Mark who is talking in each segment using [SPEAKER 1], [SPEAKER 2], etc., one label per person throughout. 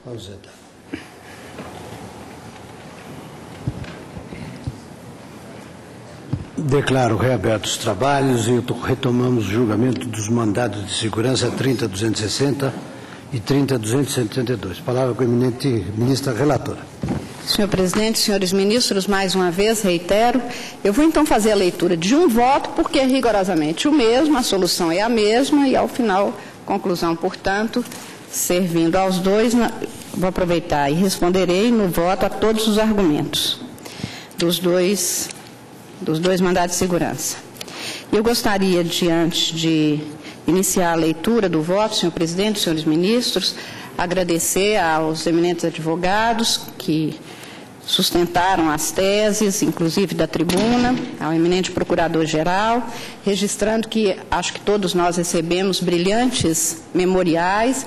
[SPEAKER 1] Ausentado. Declaro reabertos os trabalhos e retomamos o julgamento dos mandados de segurança 30.260 e 30.272. Palavra com a eminente ministra relatora.
[SPEAKER 2] Senhor presidente, senhores ministros, mais uma vez reitero, eu vou então fazer a leitura de um voto, porque é rigorosamente o mesmo, a solução é a mesma e, ao final, conclusão, portanto, servindo aos dois, vou aproveitar e responderei no voto a todos os argumentos dos dois mandados de segurança. Eu gostaria, antes de iniciar a leitura do voto, senhor presidente, senhores ministros, agradecer aos eminentes advogados que sustentaram as teses, inclusive da tribuna, ao eminente procurador-geral, registrando que acho que todos nós recebemos brilhantes memoriais,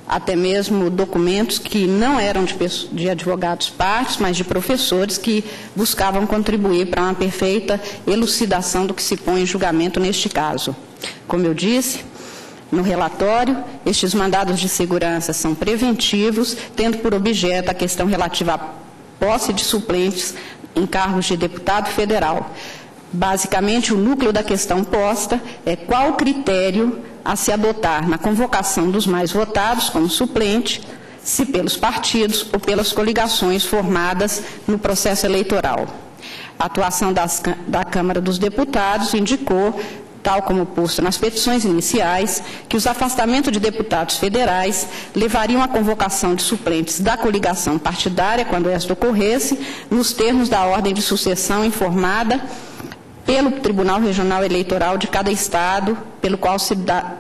[SPEAKER 2] até mesmo documentos que não eram de advogados partes, mas de professores que buscavam contribuir para uma perfeita elucidação do que se põe em julgamento neste caso. Como eu disse, no relatório, estes mandados de segurança são preventivos, tendo por objeto a questão relativa à posse de suplentes em cargos de deputado federal. Basicamente, o núcleo da questão posta é qual o critério a se adotar na convocação dos mais votados como suplente, se pelos partidos ou pelas coligações formadas no processo eleitoral. A atuação da Câmara dos Deputados indicou, tal como posto nas petições iniciais, que os afastamentos de deputados federais levariam à convocação de suplentes da coligação partidária, quando esta ocorresse, nos termos da ordem de sucessão informada pelo Tribunal Regional Eleitoral de cada Estado, pelo qual se dá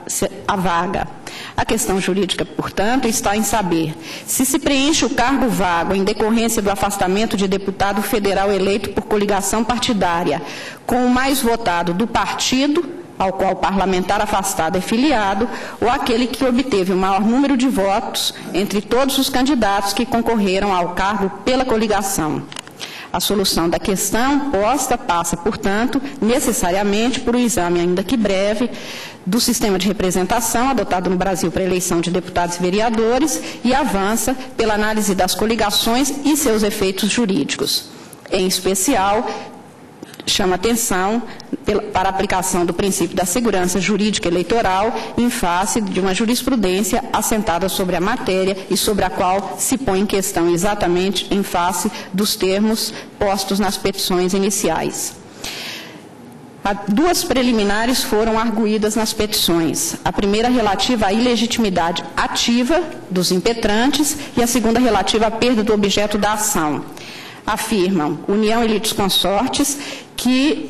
[SPEAKER 2] a vaga. A questão jurídica, portanto, está em saber se se preenche o cargo vago em decorrência do afastamento de deputado federal eleito por coligação partidária com o mais votado do partido ao qual o parlamentar afastado é filiado, ou aquele que obteve o maior número de votos entre todos os candidatos que concorreram ao cargo pela coligação. A solução da questão posta passa, portanto, necessariamente por um exame, ainda que breve, do sistema de representação adotado no Brasil para a eleição de deputados e vereadores e avança pela análise das coligações e seus efeitos jurídicos. Em especial, chama atenção para a aplicação do princípio da segurança jurídica eleitoral em face de uma jurisprudência assentada sobre a matéria e sobre a qual se põe em questão exatamente em face dos termos postos nas petições iniciais. Duas preliminares foram arguídas nas petições. A primeira relativa à ilegitimidade ativa dos impetrantes e a segunda relativa à perda do objeto da ação. Afirmam União e litisconsortes que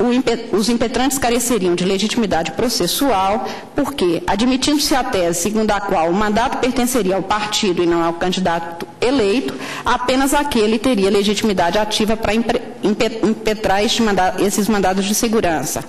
[SPEAKER 2] os impetrantes careceriam de legitimidade processual porque, admitindo-se a tese segundo a qual o mandato pertenceria ao partido e não ao candidato eleito, apenas aquele teria legitimidade ativa para impetrar esses mandados de segurança.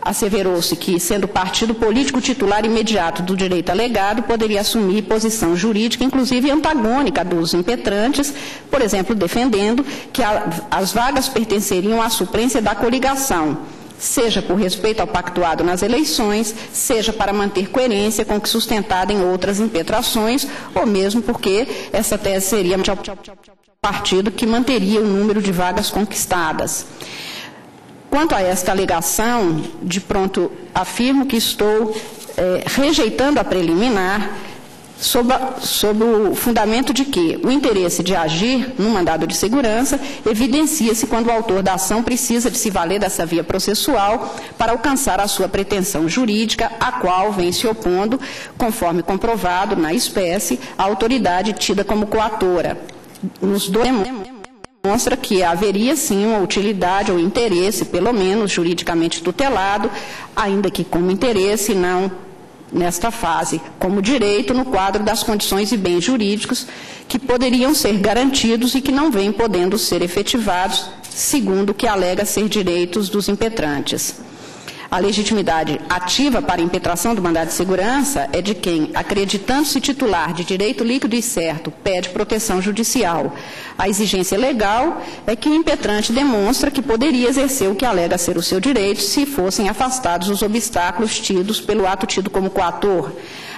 [SPEAKER 2] Asseverou-se que, sendo o partido político titular imediato do direito alegado, poderia assumir posição jurídica, inclusive antagônica dos impetrantes, por exemplo, defendendo que as vagas pertenceriam à suplência da coligação, seja por respeito ao pactuado nas eleições, seja para manter coerência com o que sustentado em outras impetrações, ou mesmo porque essa tese seria o partido que manteria o número de vagas conquistadas. Quanto a esta alegação, de pronto afirmo que estou rejeitando a preliminar sob o fundamento de que o interesse de agir no mandado de segurança evidencia-se quando o autor da ação precisa de se valer dessa via processual para alcançar a sua pretensão jurídica, a qual vem se opondo, conforme comprovado na espécie, a autoridade tida como coatora. Nos dois demonstra que haveria, sim, uma utilidade ou interesse, pelo menos juridicamente tutelado, ainda que como interesse, não nesta fase, como direito no quadro das condições e bens jurídicos que poderiam ser garantidos e que não vêm podendo ser efetivados, segundo o que alega ser direitos dos impetrantes. A legitimidade ativa para a impetração do mandado de segurança é de quem, acreditando-se titular de direito líquido e certo, pede proteção judicial. A exigência legal é que o impetrante demonstra que poderia exercer o que alega ser o seu direito se fossem afastados os obstáculos tidos pelo ato tido como coator.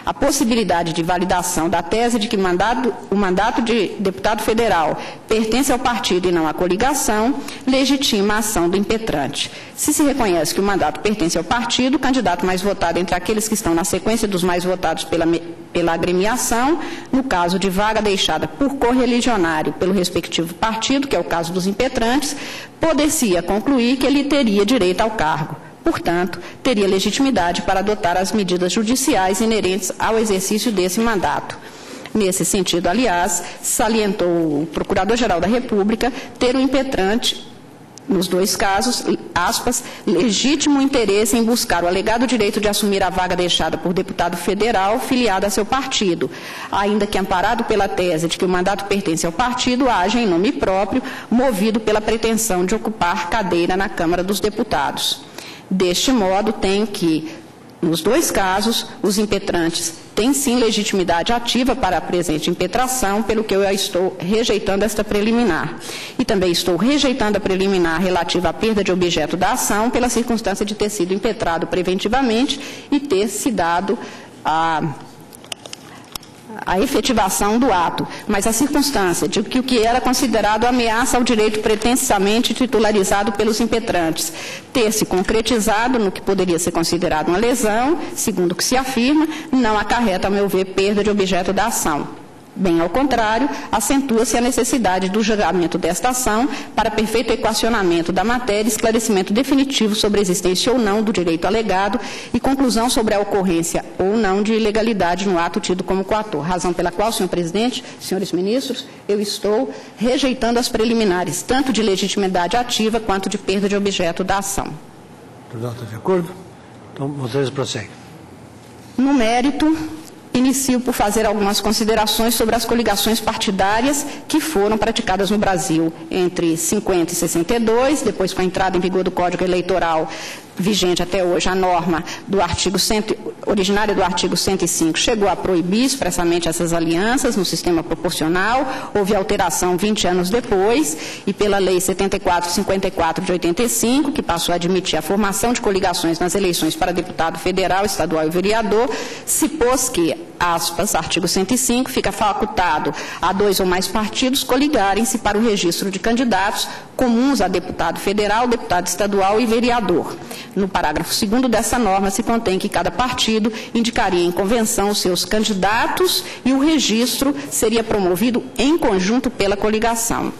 [SPEAKER 2] a possibilidade de validação da tese de que o mandato de deputado federal pertence ao partido e não à coligação, legitima a ação do impetrante. Se se reconhece que o mandato pertence ao partido, o candidato mais votado entre aqueles que estão na sequência dos mais votados pela agremiação, no caso de vaga deixada por correligionário pelo respectivo partido, que é o caso dos impetrantes, poder-se-ia concluir que ele teria direito ao cargo. Portanto, teria legitimidade para adotar as medidas judiciais inerentes ao exercício desse mandato. Nesse sentido, aliás, salientou o Procurador-Geral da República ter o impetrante, nos dois casos, aspas, legítimo interesse em buscar o alegado direito de assumir a vaga deixada por deputado federal filiado a seu partido, ainda que amparado pela tese de que o mandato pertence ao partido, haja em nome próprio, movido pela pretensão de ocupar cadeira na Câmara dos Deputados. Deste modo, tem que, nos dois casos, os impetrantes têm sim legitimidade ativa para a presente impetração, pelo que eu estou rejeitando esta preliminar. E também estou rejeitando a preliminar relativa à perda de objeto da ação, pela circunstância de ter sido impetrado preventivamente e ter se dado a efetivação do ato, mas a circunstância de que o que era considerado ameaça ao direito pretensamente titularizado pelos impetrantes ter se concretizado no que poderia ser considerado uma lesão, segundo o que se afirma, não acarreta, a meu ver, perda de objeto da ação. Bem ao contrário, acentua-se a necessidade do julgamento desta ação para perfeito equacionamento da matéria, esclarecimento definitivo sobre a existência ou não do direito alegado e conclusão sobre a ocorrência ou não de ilegalidade no ato tido como coator. Razão pela qual, senhor presidente, senhores ministros, eu estou rejeitando as preliminares, tanto de legitimidade ativa quanto de perda de objeto da ação.
[SPEAKER 1] Está de acordo? Então, vocês prosseguem.
[SPEAKER 2] No mérito, inicio por fazer algumas considerações sobre as coligações partidárias que foram praticadas no Brasil entre 50 e 62, depois com a entrada em vigor do Código Eleitoral vigente até hoje, a norma do artigo originária do artigo 105 chegou a proibir expressamente essas alianças no sistema proporcional, houve alteração 20 anos depois, e pela Lei 7454 de 85, que passou a admitir a formação de coligações nas eleições para deputado federal, estadual e vereador, se pôs que, aspas, artigo 105, fica facultado a 2 ou mais partidos coligarem-se para o registro de candidatos comuns a deputado federal, deputado estadual e vereador. No parágrafo 2º dessa norma se contém que cada partido indicaria em convenção os seus candidatos e o registro seria promovido em conjunto pela coligação.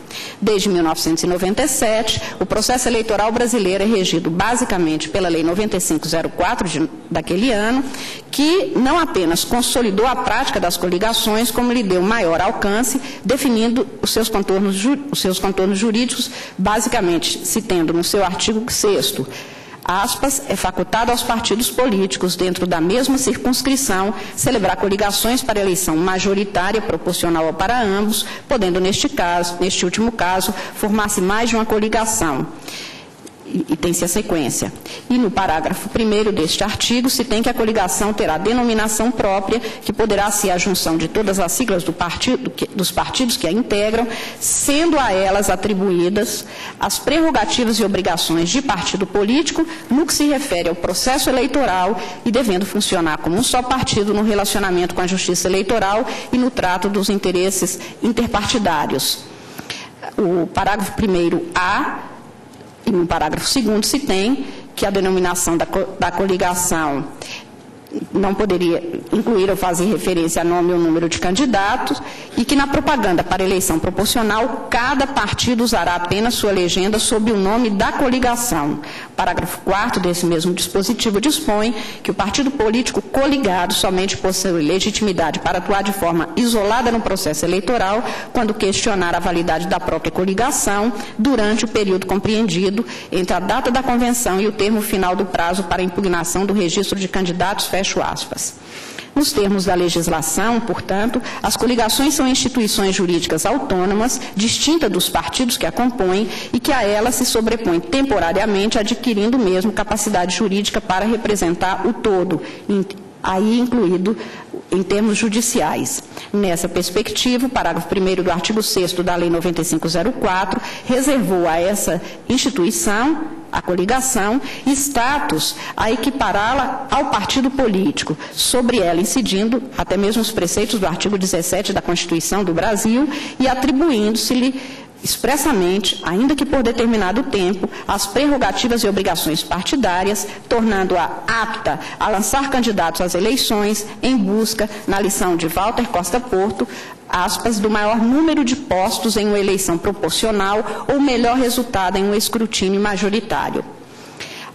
[SPEAKER 2] Desde 1997, o processo eleitoral brasileiro é regido basicamente pela Lei 9504 daquele ano, que não apenas consolidou a prática das coligações, como lhe deu maior alcance, definindo os seus contornos jurídicos, basicamente, se tendo no seu artigo 6º, aspas, é facultado aos partidos políticos, dentro da mesma circunscrição, celebrar coligações para eleição majoritária proporcional para ambos, podendo, neste último caso, formar-se mais de uma coligação. E tem-se a sequência. E no parágrafo 1º deste artigo se tem que a coligação terá denominação própria, que poderá ser a junção de todas as siglas dos partidos que a integram, sendo a elas atribuídas as prerrogativas e obrigações de partido político no que se refere ao processo eleitoral e devendo funcionar como um só partido no relacionamento com a justiça eleitoral e no trato dos interesses interpartidários. O parágrafo 1º-A, e no parágrafo 2º se tem que a denominação da coligação não poderia incluir ou fazer referência a nome ou número de candidatos e que na propaganda para eleição proporcional, cada partido usará apenas sua legenda sob o nome da coligação. O parágrafo 4º desse mesmo dispositivo dispõe que o partido político coligado somente possui legitimidade para atuar de forma isolada no processo eleitoral quando questionar a validade da própria coligação durante o período compreendido entre a data da convenção e o termo final do prazo para impugnação do registro de candidatos, fecho aspas. Nos termos da legislação, portanto, as coligações são instituições jurídicas autônomas, distintas dos partidos que a compõem e que a elas se sobrepõem temporariamente, adquirindo mesmo capacidade jurídica para representar o todo, aí incluído em termos judiciais. Nessa perspectiva, o parágrafo 1º do artigo 6º da Lei 9504 reservou a essa instituição, a coligação, status a equipará-la ao partido político, sobre ela incidindo até mesmo os preceitos do artigo 17 da Constituição do Brasil e atribuindo-se-lhe expressamente, ainda que por determinado tempo, as prerrogativas e obrigações partidárias, tornando-a apta a lançar candidatos às eleições em busca, na lição de Walter Costa Porto, aspas, do maior número de postos em uma eleição proporcional ou melhor resultado em um escrutínio majoritário.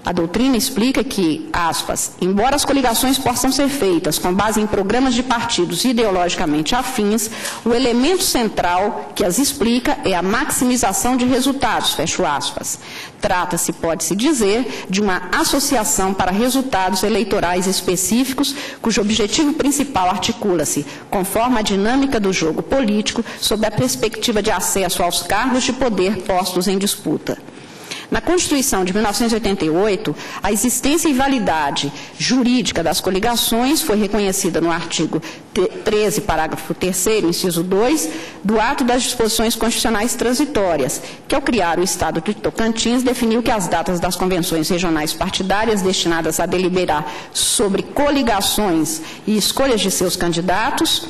[SPEAKER 2] A doutrina explica que, aspas, embora as coligações possam ser feitas com base em programas de partidos ideologicamente afins, o elemento central que as explica é a maximização de resultados, fecho aspas. Trata-se, pode-se dizer, de uma associação para resultados eleitorais específicos, cujo objetivo principal articula-se, conforme a dinâmica do jogo político, sob a perspectiva de acesso aos cargos de poder postos em disputa. Na Constituição de 1988, a existência e validade jurídica das coligações foi reconhecida no artigo 13, parágrafo 3º, inciso 2, do ato das disposições constitucionais transitórias, que, ao criar o Estado de Tocantins, definiu que as datas das convenções regionais partidárias destinadas a deliberar sobre coligações e escolhas de seus candidatos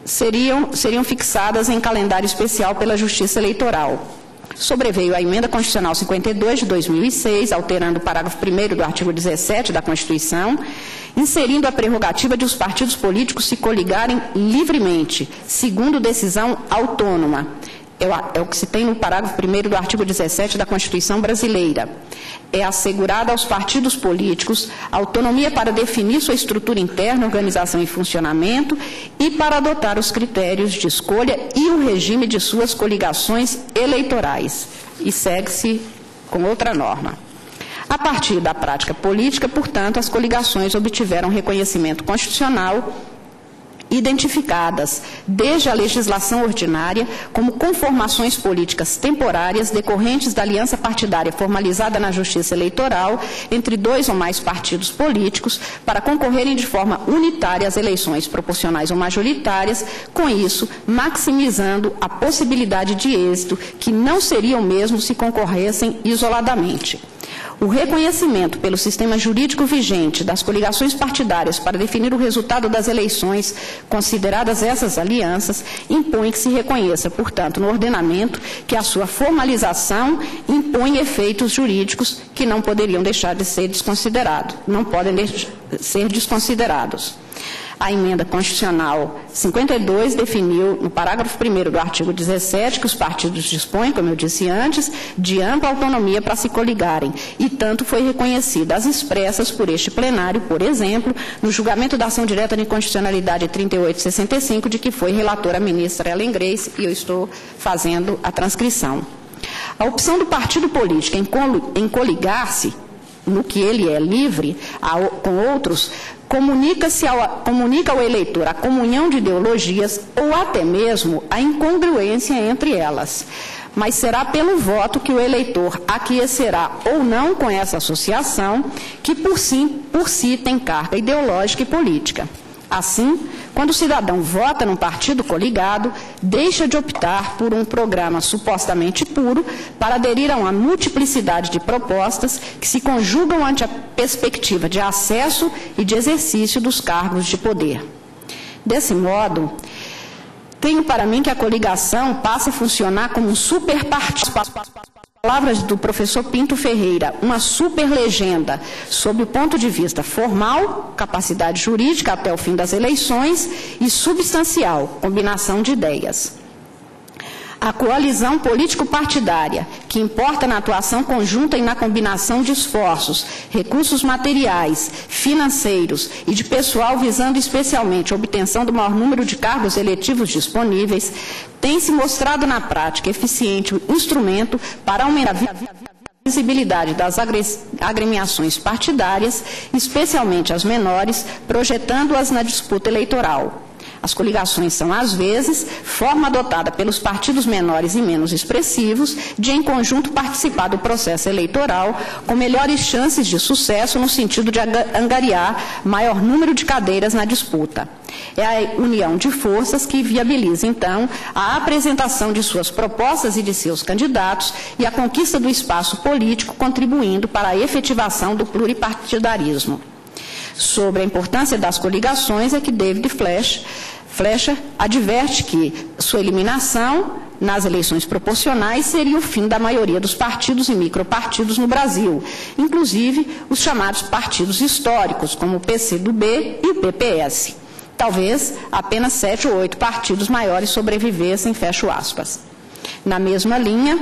[SPEAKER 2] seriam fixadas em calendário especial pela Justiça Eleitoral. Sobreveio a Emenda Constitucional 52 de 2006, alterando o parágrafo 1º do artigo 17 da Constituição, inserindo a prerrogativa de os partidos políticos se coligarem livremente, segundo decisão autônoma. É o que se tem no parágrafo 1º do artigo 17 da Constituição Brasileira. É assegurada aos partidos políticos autonomia para definir sua estrutura interna, organização e funcionamento e para adotar os critérios de escolha e o regime de suas coligações eleitorais. E segue-se com outra norma. A partir da prática política, portanto, as coligações obtiveram reconhecimento constitucional identificadas desde a legislação ordinária como conformações políticas temporárias decorrentes da aliança partidária formalizada na Justiça Eleitoral entre dois ou mais partidos políticos para concorrerem de forma unitária às eleições proporcionais ou majoritárias, com isso maximizando a possibilidade de êxito, que não seria o mesmo se concorressem isoladamente. O reconhecimento pelo sistema jurídico vigente das coligações partidárias para definir o resultado das eleições, consideradas essas alianças, impõe que se reconheça, portanto, no ordenamento, que a sua formalização impõe efeitos jurídicos que não poderiam deixar de ser desconsiderados, não podem ser desconsiderados. A Emenda Constitucional 52 definiu, no parágrafo 1º do artigo 17, que os partidos dispõem, como eu disse antes, de ampla autonomia para se coligarem, e tanto foi reconhecida as expressas por este plenário, por exemplo, no julgamento da ação direta de inconstitucionalidade 3865, de que foi relatora a ministra Ellen Grace, e eu estou fazendo a transcrição. A opção do partido político em coligar-se, no que ele é livre, com outros, comunica ao eleitor a comunhão de ideologias ou até mesmo a incongruência entre elas. Mas será pelo voto que o eleitor aquecerá ou não com essa associação, que por si tem carga ideológica e política. Assim, quando o cidadão vota num partido coligado, deixa de optar por um programa supostamente puro para aderir a uma multiplicidade de propostas que se conjugam ante a perspectiva de acesso e de exercício dos cargos de poder. Desse modo, tenho para mim que a coligação passa a funcionar como um superpartido. Palavras do professor Pinto Ferreira, uma superlegenda, sob o ponto de vista formal, capacidade jurídica até o fim das eleições, e substancial, combinação de ideias. A coalizão político-partidária, que importa na atuação conjunta e na combinação de esforços, recursos materiais, financeiros e de pessoal visando especialmente a obtenção do maior número de cargos eletivos disponíveis, tem se mostrado na prática eficiente instrumento para aumentar a visibilidade das agremiações partidárias, especialmente as menores, projetando-as na disputa eleitoral. As coligações são, às vezes, forma adotada pelos partidos menores e menos expressivos de, em conjunto, participar do processo eleitoral com melhores chances de sucesso no sentido de angariar maior número de cadeiras na disputa. É a união de forças que viabiliza, então, a apresentação de suas propostas e de seus candidatos e a conquista do espaço político, contribuindo para a efetivação do pluripartidarismo. Sobre a importância das coligações é que David Fleischer adverte que sua eliminação nas eleições proporcionais seria o fim da maioria dos partidos e micropartidos no Brasil, inclusive os chamados partidos históricos, como o PCdoB e o PPS. Talvez apenas 7 ou 8 partidos maiores sobrevivessem, fecho aspas. Na mesma linha,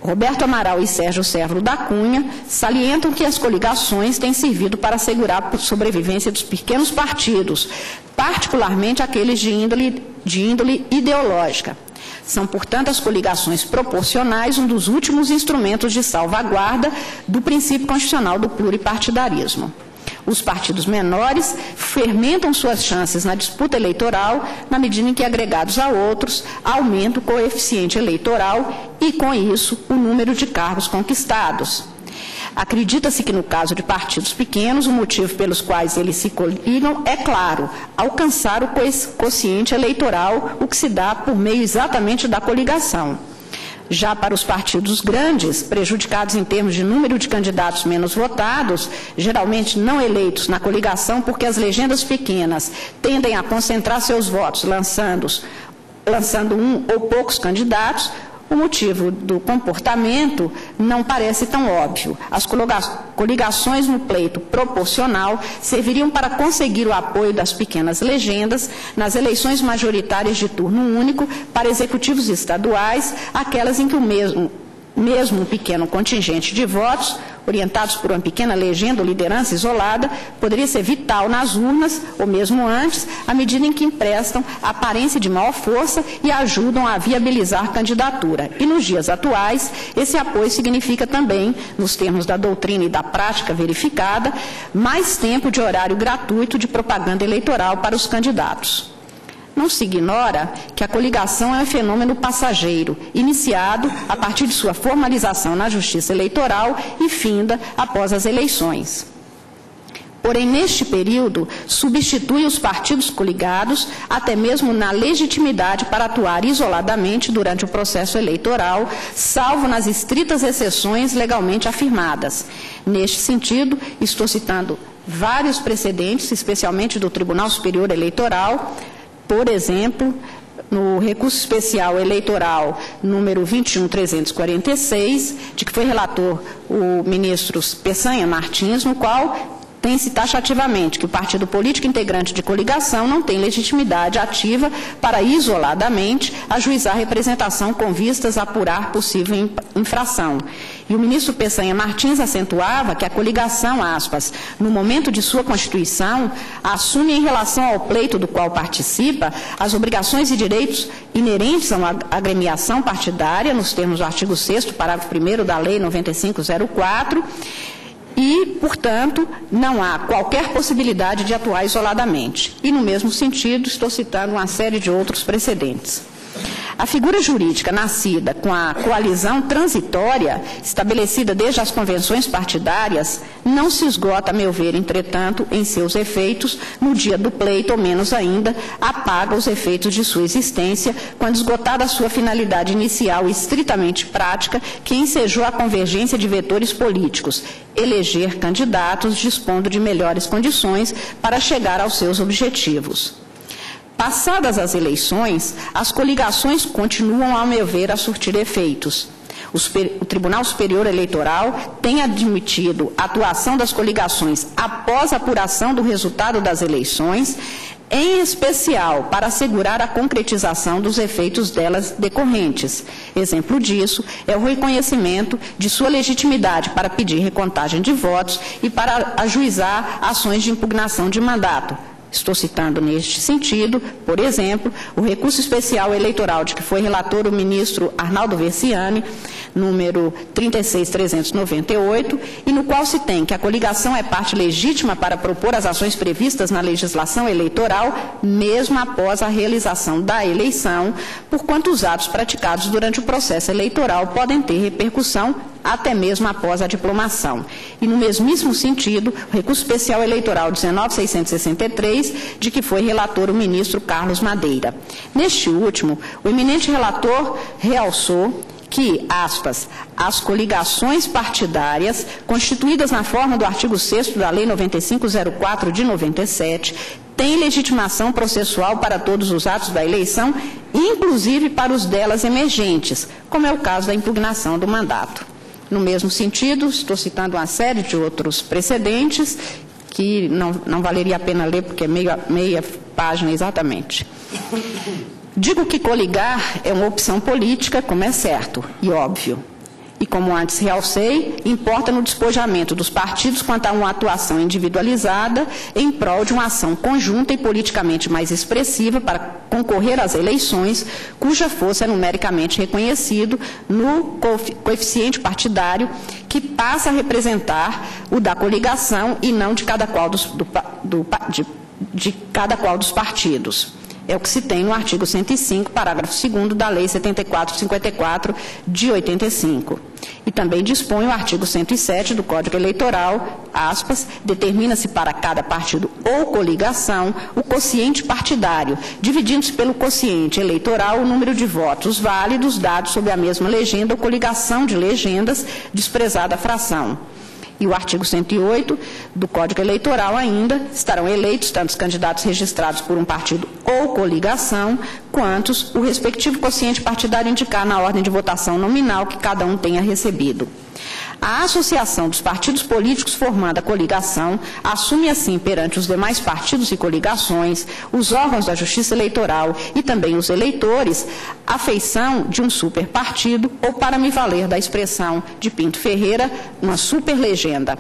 [SPEAKER 2] Roberto Amaral e Sérgio Sévolo da Cunha salientam que as coligações têm servido para assegurar a sobrevivência dos pequenos partidos, particularmente aqueles de índole ideológica. São, portanto, as coligações proporcionais um dos últimos instrumentos de salvaguarda do princípio constitucional do pluripartidarismo. Os partidos menores fermentam suas chances na disputa eleitoral na medida em que, agregados a outros, aumenta o coeficiente eleitoral e, com isso, o número de cargos conquistados. Acredita-se que, no caso de partidos pequenos, o motivo pelos quais eles se coligam é claro: alcançar o quociente eleitoral, o que se dá por meio exatamente da coligação. Já para os partidos grandes, prejudicados em termos de número de candidatos menos votados, geralmente não eleitos na coligação, porque as legendas pequenas tendem a concentrar seus votos, lançando um ou poucos candidatos, o motivo do comportamento não parece tão óbvio. As coligações no pleito proporcional serviriam para conseguir o apoio das pequenas legendas nas eleições majoritárias de turno único para executivos estaduais, aquelas em que mesmo um pequeno contingente de votos, orientados por uma pequena legenda ou liderança isolada, poderia ser vital nas urnas, ou mesmo antes, à medida em que emprestam aparência de maior força e ajudam a viabilizar candidatura. E nos dias atuais, esse apoio significa também, nos termos da doutrina e da prática verificada, mais tempo de horário gratuito de propaganda eleitoral para os candidatos. Não se ignora que a coligação é um fenômeno passageiro, iniciado a partir de sua formalização na Justiça Eleitoral e finda após as eleições. Porém, neste período, substitui os partidos coligados até mesmo na legitimidade para atuar isoladamente durante o processo eleitoral, salvo nas estritas exceções legalmente afirmadas. Neste sentido, estou citando vários precedentes, especialmente do Tribunal Superior Eleitoral. Por exemplo, no recurso especial eleitoral número 21.346, de que foi relator o ministro Peçanha Martins, no qual tem-se taxativamente que o partido político integrante de coligação não tem legitimidade ativa para, isoladamente, ajuizar representação com vistas a apurar possível infração. E o ministro Peçanha Martins acentuava que a coligação, aspas, no momento de sua constituição, assume em relação ao pleito do qual participa as obrigações e direitos inerentes a uma agremiação partidária, nos termos do artigo 6º, parágrafo 1º da Lei 9504, e, portanto, não há qualquer possibilidade de atuar isoladamente. E, no mesmo sentido, estou citando uma série de outros precedentes. A figura jurídica nascida com a coalizão transitória, estabelecida desde as convenções partidárias, não se esgota, a meu ver, entretanto, em seus efeitos, no dia do pleito, ou menos ainda, apaga os efeitos de sua existência, quando esgotada a sua finalidade inicial e estritamente prática, que ensejou a convergência de vetores políticos, eleger candidatos dispondo de melhores condições para chegar aos seus objetivos. Passadas as eleições, as coligações continuam, ao meu ver, a surtir efeitos. O Tribunal Superior Eleitoral tem admitido a atuação das coligações após a apuração do resultado das eleições, em especial para assegurar a concretização dos efeitos delas decorrentes. Exemplo disso é o reconhecimento de sua legitimidade para pedir recontagem de votos e para ajuizar ações de impugnação de mandato. Estou citando neste sentido, por exemplo, o recurso especial eleitoral de que foi relator o ministro Arnaldo Versiani, número 36.398, e no qual se tem que a coligação é parte legítima para propor as ações previstas na legislação eleitoral, mesmo após a realização da eleição, porquanto os atos praticados durante o processo eleitoral podem ter repercussão até mesmo após a diplomação. E, no mesmíssimo sentido, o recurso especial eleitoral 19.663, de que foi relator o ministro Carlos Madeira. Neste último, o eminente relator realçou que, aspas, as coligações partidárias, constituídas na forma do artigo 6º da Lei 9504 de 97, têm legitimação processual para todos os atos da eleição, inclusive para os delas emergentes, como é o caso da impugnação do mandato. No mesmo sentido, estou citando uma série de outros precedentes que não valeria a pena ler, porque é meia página exatamente. Digo que coligar é uma opção política, como é certo e óbvio. E, como antes realcei, importa no despojamento dos partidos quanto a uma atuação individualizada em prol de uma ação conjunta e politicamente mais expressiva para concorrer às eleições, cuja força é numericamente reconhecido no coeficiente partidário, que passa a representar o da coligação e não de cada qual dos partidos. É o que se tem no artigo 105, parágrafo 2º da Lei 7454 de 85. E também dispõe o artigo 107 do Código Eleitoral, aspas, determina-se para cada partido ou coligação o quociente partidário, dividindo-se pelo quociente eleitoral o número de votos válidos dados sob a mesma legenda ou coligação de legendas, desprezada a fração. E o artigo 108 do Código Eleitoral ainda estarão eleitos tanto os candidatos registrados por um partido ou coligação, quantos o respectivo quociente partidário indicar na ordem de votação nominal que cada um tenha recebido. A associação dos partidos políticos formando a coligação assume assim perante os demais partidos e coligações, os órgãos da Justiça Eleitoral e também os eleitores, a feição de um superpartido ou, para me valer da expressão de Pinto Ferreira, uma superlegenda.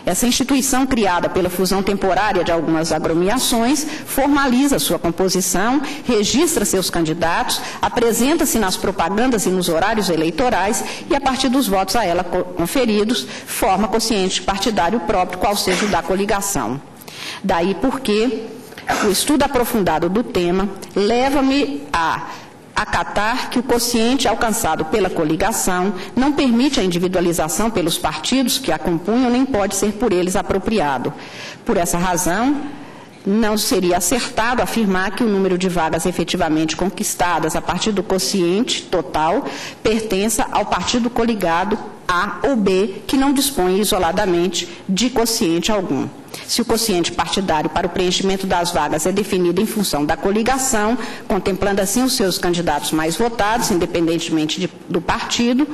[SPEAKER 2] Essa instituição, criada pela fusão temporária de algumas agremiações, formaliza sua composição, registra seus candidatos, apresenta-se nas propagandas e nos horários eleitorais e, a partir dos votos a ela conferidos, forma quociente partidário próprio, qual seja o da coligação. Daí porque o estudo aprofundado do tema leva-me a acatar que o quociente alcançado pela coligação não permite a individualização pelos partidos que a compunham, nem pode ser por eles apropriado. Por essa razão, não seria acertado afirmar que o número de vagas efetivamente conquistadas a partir do quociente total pertença ao partido coligado A ou B, que não dispõe isoladamente de quociente algum. Se o quociente partidário para o preenchimento das vagas é definido em função da coligação, contemplando assim os seus candidatos mais votados, independentemente do partido,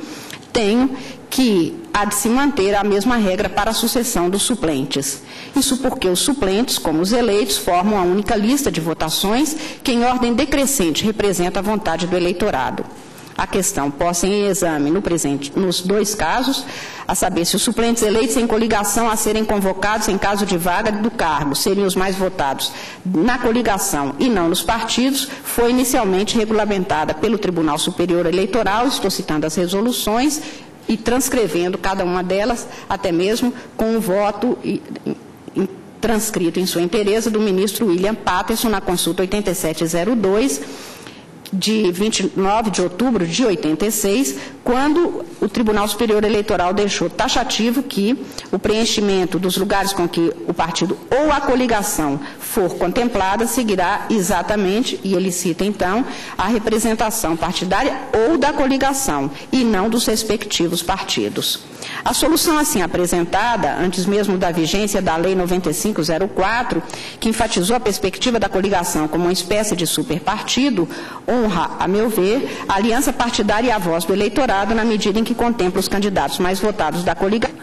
[SPEAKER 2] tenho que há de se manter a mesma regra para a sucessão dos suplentes. Isso porque os suplentes, como os eleitos, formam a única lista de votações que, em ordem decrescente, representa a vontade do eleitorado. A questão posta em exame nos dois casos, a saber se os suplentes eleitos em coligação a serem convocados em caso de vaga do cargo seriam os mais votados na coligação e não nos partidos, foi inicialmente regulamentada pelo Tribunal Superior Eleitoral, estou citando as resoluções e transcrevendo cada uma delas, até mesmo com o voto transcrito em sua inteireza do ministro William Patterson na consulta 8702, de 29 de outubro de 86, quando o Tribunal Superior Eleitoral deixou taxativo que o preenchimento dos lugares com que o partido ou a coligação for contemplada seguirá exatamente, e ele cita então, a representação partidária ou da coligação, e não dos respectivos partidos. A solução assim apresentada, antes mesmo da vigência da Lei 9504, que enfatizou a perspectiva da coligação como uma espécie de superpartido, honra, a meu ver, a aliança partidária e a voz do eleitorado na medida em que contempla os candidatos mais votados da coligação,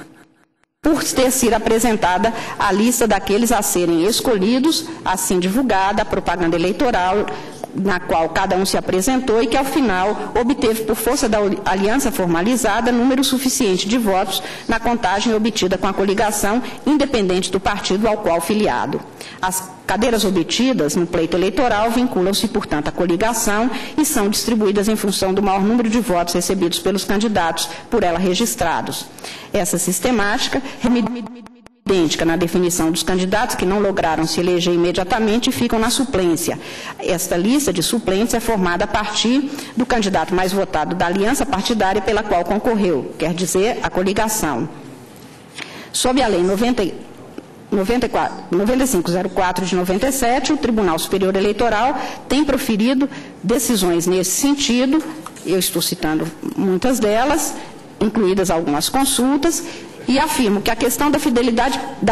[SPEAKER 2] por ter sido apresentada a lista daqueles a serem escolhidos, assim divulgada a propaganda eleitoral na qual cada um se apresentou e que, ao final, obteve, por força da aliança formalizada, número suficiente de votos na contagem obtida com a coligação, independente do partido ao qual filiado. As cadeiras obtidas no pleito eleitoral vinculam-se, portanto, à coligação e são distribuídas em função do maior número de votos recebidos pelos candidatos por ela registrados. Essa sistemática idêntica na definição dos candidatos que não lograram se eleger imediatamente e ficam na suplência. Esta lista de suplentes é formada a partir do candidato mais votado da aliança partidária pela qual concorreu, quer dizer, a coligação. Sob a Lei 9504 de 97, o Tribunal Superior Eleitoral tem proferido decisões nesse sentido, eu estou citando muitas delas, incluídas algumas consultas, e afirmo que a questão da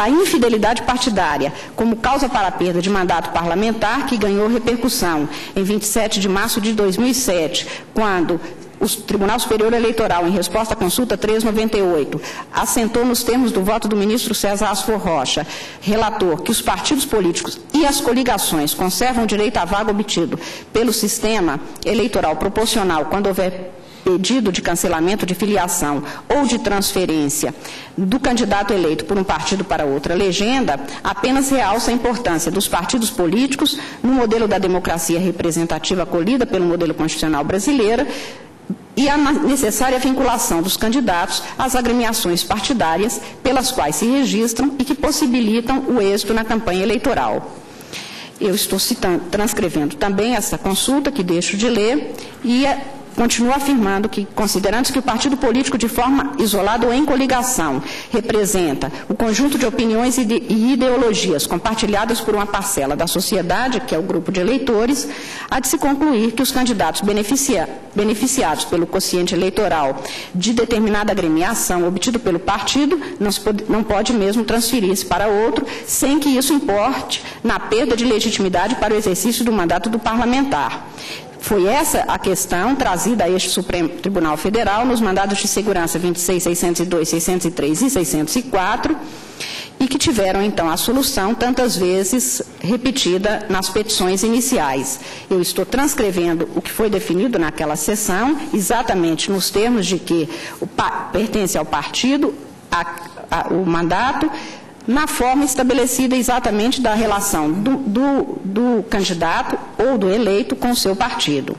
[SPEAKER 2] infidelidade partidária como causa para a perda de mandato parlamentar, que ganhou repercussão em 27 de março de 2007, quando o Tribunal Superior Eleitoral, em resposta à consulta 398, assentou nos termos do voto do ministro César Asfor Rocha, relator, que os partidos políticos e as coligações conservam o direito à vaga obtido pelo sistema eleitoral proporcional quando houver pedido de cancelamento de filiação ou de transferência do candidato eleito por um partido para outra legenda, apenas realça a importância dos partidos políticos no modelo da democracia representativa acolhida pelo modelo constitucional brasileiro e a necessária vinculação dos candidatos às agremiações partidárias pelas quais se registram e que possibilitam o êxito na campanha eleitoral. Eu estou transcrevendo também essa consulta, que deixo de ler, e continuo afirmando que, considerando que o partido político, de forma isolada ou em coligação, representa o conjunto de opiniões e ideologias compartilhadas por uma parcela da sociedade, que é o grupo de eleitores, há de se concluir que os candidatos beneficiados pelo quociente eleitoral de determinada agremiação obtido pelo partido não pode mesmo transferir-se para outro, sem que isso importe na perda de legitimidade para o exercício do mandato do parlamentar. Foi essa a questão trazida a este Supremo Tribunal Federal nos mandados de segurança 26, 602, 603 e 604, e que tiveram, então, a solução tantas vezes repetida nas petições iniciais. Eu estou transcrevendo o que foi definido naquela sessão, exatamente nos termos de que pertence ao partido o mandato, na forma estabelecida exatamente da relação do candidato ou do eleito com o seu partido.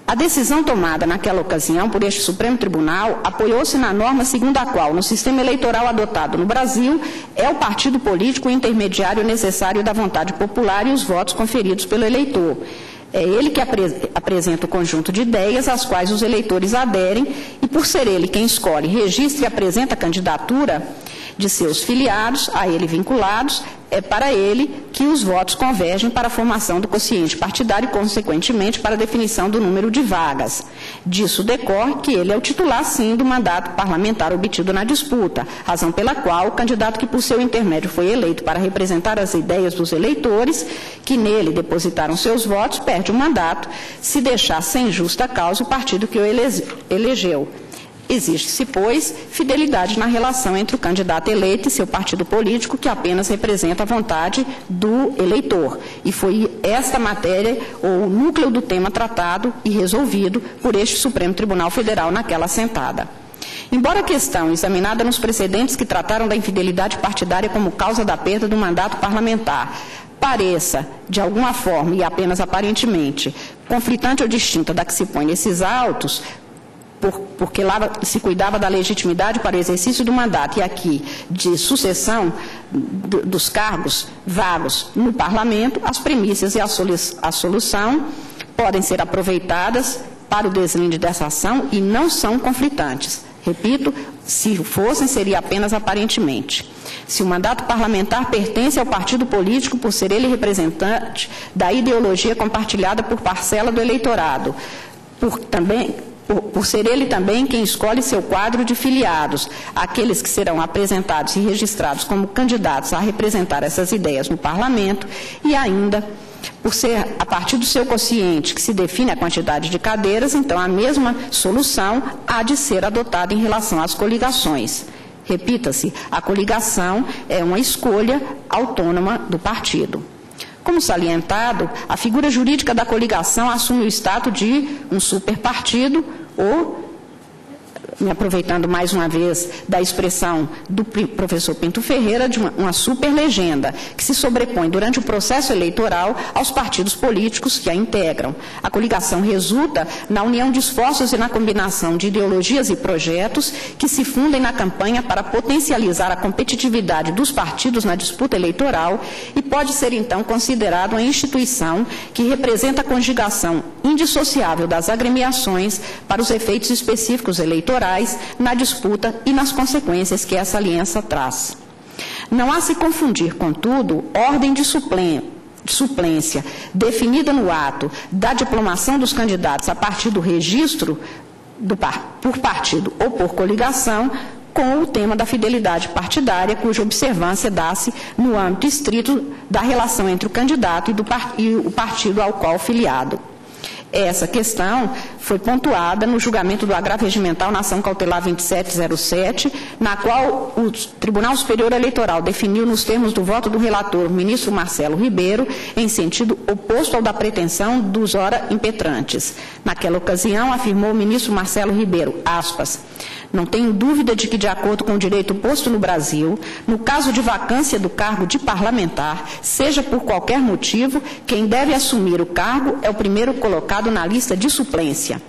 [SPEAKER 2] A decisão tomada naquela ocasião por este Supremo Tribunal apoiou-se na norma segundo a qual, no sistema eleitoral adotado no Brasil, é o partido político o intermediário necessário da vontade popular e os votos conferidos pelo eleitor. É ele que apresenta o conjunto de ideias às quais os eleitores aderem e, por ser ele quem escolhe, registra e apresenta a candidatura de seus filiados, a ele vinculados, é para ele que os votos convergem para a formação do quociente partidário e, consequentemente, para a definição do número de vagas. Disso decorre que ele é o titular, sim, do mandato parlamentar obtido na disputa, razão pela qual o candidato que, por seu intermédio, foi eleito para representar as ideias dos eleitores, que nele depositaram seus votos, perde o mandato, se deixar sem justa causa o partido que o elegeu. Existe-se, pois, fidelidade na relação entre o candidato eleito e seu partido político, que apenas representa a vontade do eleitor. E foi esta matéria, ou o núcleo do tema tratado e resolvido por este Supremo Tribunal Federal naquela sentada. Embora a questão examinada nos precedentes que trataram da infidelidade partidária como causa da perda do mandato parlamentar pareça, de alguma forma, e apenas aparentemente, conflitante ou distinta da que se põe nesses autos, porque lá se cuidava da legitimidade para o exercício do mandato e aqui de sucessão dos cargos vagos no parlamento, as premissas e a solução podem ser aproveitadas para o deslinde dessa ação e não são conflitantes. Repito, se fossem, seria apenas aparentemente. Se o mandato parlamentar pertence ao partido político por ser ele representante da ideologia compartilhada por parcela do eleitorado, por ser ele também quem escolhe seu quadro de filiados, aqueles que serão apresentados e registrados como candidatos a representar essas ideias no parlamento, e ainda, por ser a partir do seu quociente que se define a quantidade de cadeiras, então a mesma solução há de ser adotada em relação às coligações. Repita-se, a coligação é uma escolha autônoma do partido. Como salientado, a figura jurídica da coligação assume o status de um superpartido ou, me aproveitando mais uma vez da expressão do professor Pinto Ferreira, de uma superlegenda, que se sobrepõe durante o processo eleitoral aos partidos políticos que a integram. A coligação resulta na união de esforços e na combinação de ideologias e projetos que se fundem na campanha para potencializar a competitividade dos partidos na disputa eleitoral e pode ser, então, considerado uma instituição que representa a conjugação indissociável das agremiações para os efeitos específicos eleitorais na disputa e nas consequências que essa aliança traz. Não há se confundir, contudo, ordem de suplência definida no ato da diplomação dos candidatos a partir do registro por partido ou por coligação com o tema da fidelidade partidária, cuja observância dá-se no âmbito estrito da relação entre o candidato e o partido ao qual filiado. Essa questão foi pontuada no julgamento do agravo regimental na ação cautelar 2707, na qual o Tribunal Superior Eleitoral definiu nos termos do voto do relator, ministro Marcelo Ribeiro, em sentido oposto ao da pretensão dos ora impetrantes. Naquela ocasião, afirmou o ministro Marcelo Ribeiro, aspas, não tenho dúvida de que, de acordo com o direito posto no Brasil, no caso de vacância do cargo de parlamentar, seja por qualquer motivo, quem deve assumir o cargo é o primeiro colocado na lista de suplência.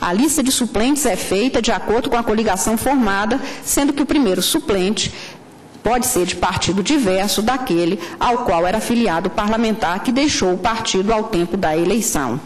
[SPEAKER 2] A lista de suplentes é feita de acordo com a coligação formada, sendo que o primeiro suplente pode ser de partido diverso daquele ao qual era afiliado o parlamentar que deixou o partido ao tempo da eleição.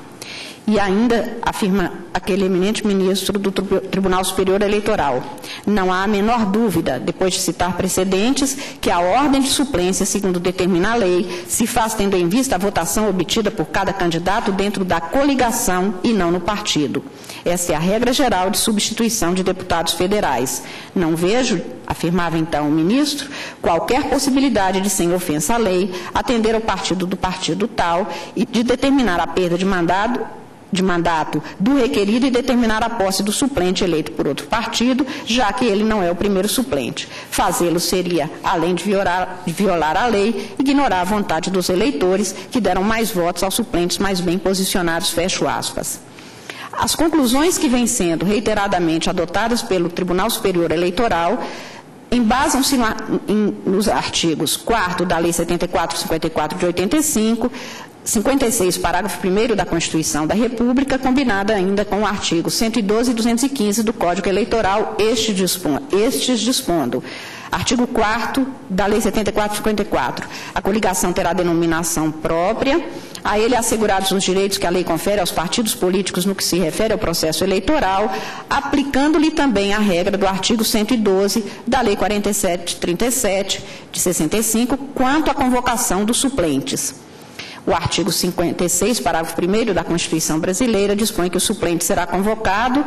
[SPEAKER 2] E ainda afirma aquele eminente ministro do Tribunal Superior Eleitoral, não há a menor dúvida, depois de citar precedentes, que a ordem de suplência, segundo determina a lei, se faz tendo em vista a votação obtida por cada candidato dentro da coligação e não no partido. Essa é a regra geral de substituição de deputados federais. Não vejo, afirmava então o ministro, qualquer possibilidade de, sem ofensa à lei, atender ao partido do partido tal e de determinar a perda de mandato do requerido e determinar a posse do suplente eleito por outro partido, já que ele não é o primeiro suplente. Fazê-lo seria, além de violar a lei, ignorar a vontade dos eleitores, que deram mais votos aos suplentes mais bem posicionados, fecho aspas. As conclusões que vêm sendo reiteradamente adotadas pelo Tribunal Superior Eleitoral embasam-se nos artigos 4º da Lei 7454 de 85, 56, parágrafo 1º da Constituição da República, combinada ainda com o artigo 112 e 215 do Código Eleitoral, estes dispondo. Artigo 4º da Lei 7454. A coligação terá denominação própria, a ele assegurados os direitos que a lei confere aos partidos políticos no que se refere ao processo eleitoral, aplicando-lhe também a regra do artigo 112 da Lei 4737 de 65, quanto à convocação dos suplentes. O artigo 56, parágrafo 1º da Constituição Brasileira, dispõe que o suplente será convocado